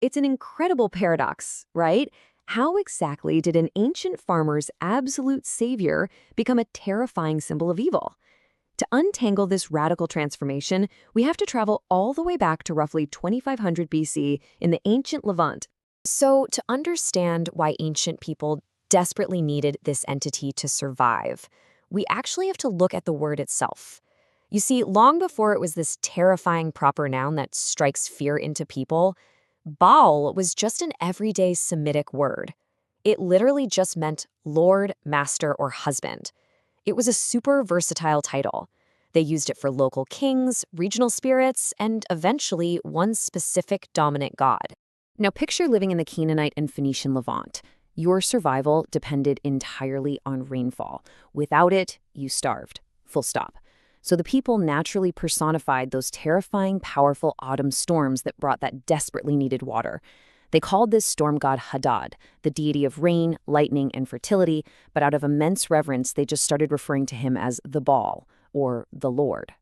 It's an incredible paradox, right? How exactly did an ancient farmer's absolute savior become a terrifying symbol of evil? To untangle this radical transformation, we have to travel all the way back to roughly 2500 BC in the ancient Levant. So, to understand why ancient people desperately needed this entity to survive, we actually have to look at the word itself. You see, long before it was this terrifying proper noun that strikes fear into people, Baal was just an everyday Semitic word. It literally just meant lord, master, or husband. It was a super versatile title. They used it for local kings, regional spirits, and eventually one specific dominant god. Now picture living in the Canaanite and Phoenician Levant. Your survival depended entirely on rainfall. Without it, you starved. Full stop. So the people naturally personified those terrifying, powerful autumn storms that brought that desperately needed water. They called this storm god Hadad, the deity of rain, lightning, and fertility, but out of immense reverence, they just started referring to him as the Baal, or the Lord.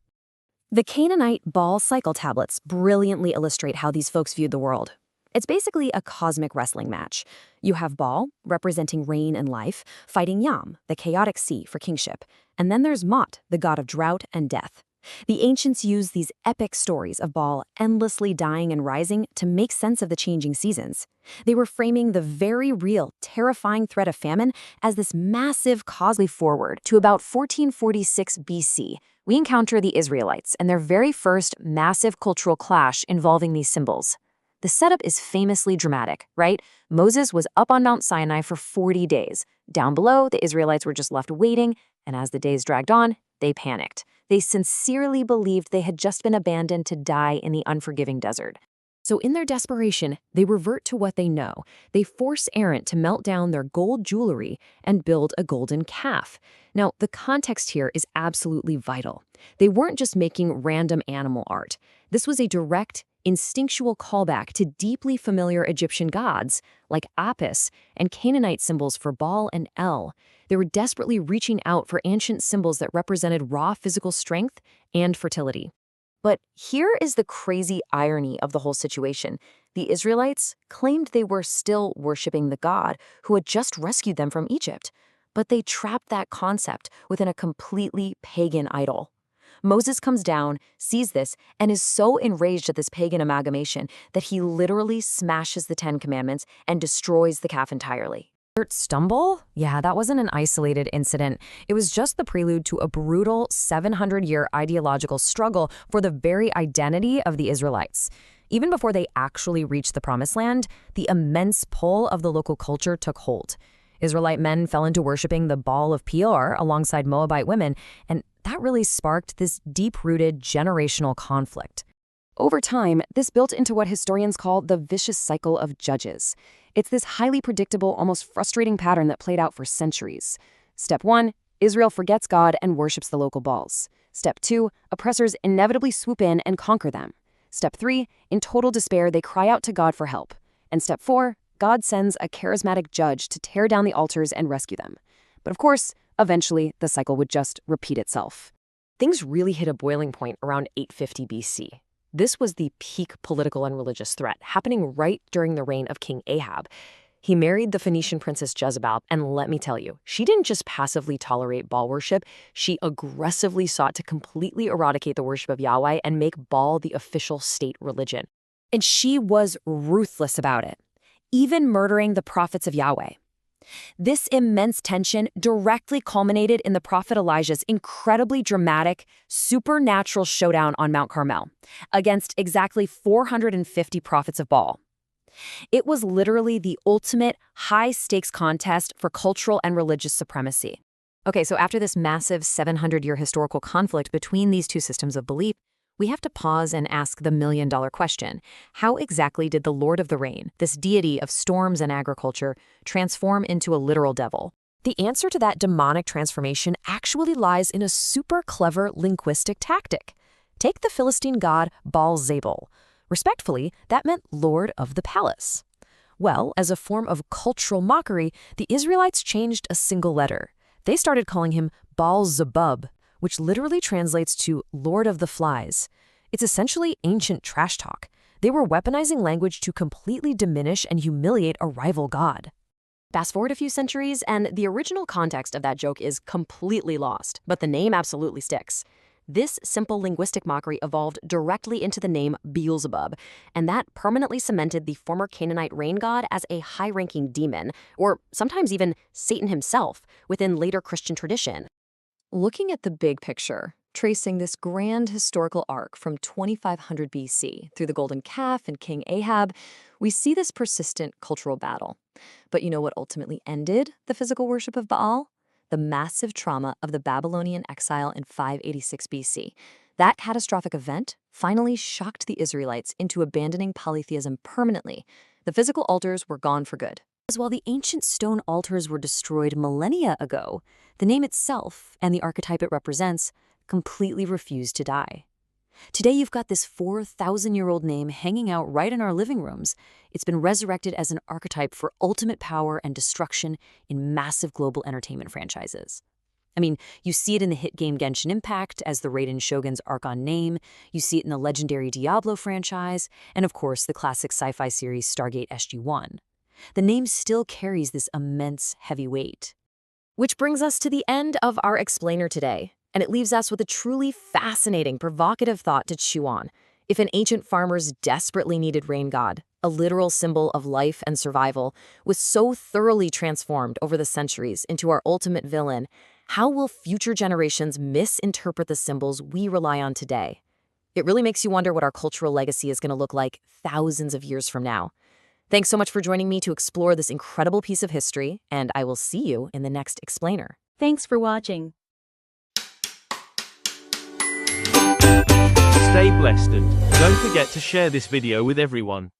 The Canaanite Baal cycle tablets brilliantly illustrate how these folks viewed the world. It's basically a cosmic wrestling match. You have Baal, representing rain and life, fighting Yam, the chaotic sea, for kingship. And then there's Mot, the god of drought and death. The ancients used these epic stories of Baal endlessly dying and rising to make sense of the changing seasons. They were framing the very real, terrifying threat of famine as this massive cosmic forward to about 1446 BC. We encounter the Israelites and their very first massive cultural clash involving these symbols. The setup is famously dramatic, right? Moses was up on Mount Sinai for 40 days. Down below, the Israelites were just left waiting, and as the days dragged on, they panicked. They sincerely believed they had just been abandoned to die in the unforgiving desert. So in their desperation, they revert to what they know. They force Aaron to melt down their gold jewelry and build a golden calf. Now, the context here is absolutely vital. They weren't just making random animal art. This was a direct, instinctual callback to deeply familiar Egyptian gods like Apis and Canaanite symbols for Baal and El. They were desperately reaching out for ancient symbols that represented raw physical strength and fertility. But here is the crazy irony of the whole situation. The Israelites claimed they were still worshiping the God who had just rescued them from Egypt, but they trapped that concept within a completely pagan idol. Moses comes down, sees this, and is so enraged at this pagan amalgamation that he literally smashes the Ten Commandments and destroys the calf entirely. Stumble? Yeah, that wasn't an isolated incident. It was just the prelude to a brutal 700-year ideological struggle for the very identity of the Israelites. Even before they actually reached the Promised Land, the immense pull of the local culture took hold. Israelite men fell into worshiping the Baal of Peor alongside Moabite women, and that really sparked this deep-rooted generational conflict. Over time, this built into what historians call the vicious cycle of judges. It's this highly predictable, almost frustrating pattern that played out for centuries. Step 1, Israel forgets God and worships the local Baals. Step 2, oppressors inevitably swoop in and conquer them. Step 3, in total despair, they cry out to God for help. And Step 4, God sends a charismatic judge to tear down the altars and rescue them. But of course, eventually, the cycle would just repeat itself. Things really hit a boiling point around 850 BC. This was the peak political and religious threat, happening right during the reign of King Ahab. He married the Phoenician princess Jezebel, and let me tell you, she didn't just passively tolerate Baal worship, she aggressively sought to completely eradicate the worship of Yahweh and make Baal the official state religion. And she was ruthless about it, even murdering the prophets of Yahweh. This immense tension directly culminated in the prophet Elijah's incredibly dramatic, supernatural showdown on Mount Carmel against exactly 450 prophets of Baal. It was literally the ultimate high-stakes contest for cultural and religious supremacy. Okay, so after this massive 700-year historical conflict between these two systems of belief, we have to pause and ask the million-dollar question. How exactly did the Lord of the Rain, this deity of storms and agriculture, transform into a literal devil? The answer to that demonic transformation actually lies in a super clever linguistic tactic. Take the Philistine god Baal-zebul. Respectfully, that meant Lord of the Palace. Well, as a form of cultural mockery, the Israelites changed a single letter. They started calling him Baal-zebub, which literally translates to Lord of the Flies. It's essentially ancient trash talk. They were weaponizing language to completely diminish and humiliate a rival god. Fast forward a few centuries, and the original context of that joke is completely lost, but the name absolutely sticks. This simple linguistic mockery evolved directly into the name Beelzebub, and that permanently cemented the former Canaanite rain god as a high-ranking demon, or sometimes even Satan himself, within later Christian tradition. Looking at the big picture, tracing this grand historical arc from 2500 BC through the Golden Calf and King Ahab, we see this persistent cultural battle. But you know what ultimately ended the physical worship of Baal? The massive trauma of the Babylonian exile in 586 BC. That catastrophic event finally shocked the Israelites into abandoning polytheism permanently. The physical altars were gone for good. As while the ancient stone altars were destroyed millennia ago, the name itself and the archetype it represents completely refused to die. Today you've got this 4,000-year-old name hanging out right in our living rooms. It's been resurrected as an archetype for ultimate power and destruction in massive global entertainment franchises. I mean, you see it in the hit game Genshin Impact as the Raiden Shogun's Archon name, you see it in the legendary Diablo franchise, and of course the classic sci-fi series Stargate SG-1. The name still carries this immense heavy weight. Which brings us to the end of our explainer today, and it leaves us with a truly fascinating, provocative thought to chew on. If an ancient farmer's desperately needed rain god, a literal symbol of life and survival, was so thoroughly transformed over the centuries into our ultimate villain, how will future generations misinterpret the symbols we rely on today? It really makes you wonder what our cultural legacy is going to look like thousands of years from now. Thanks so much for joining me to explore this incredible piece of history, and I will see you in the next explainer. Thanks for watching. Stay blessed and don't forget to share this video with everyone.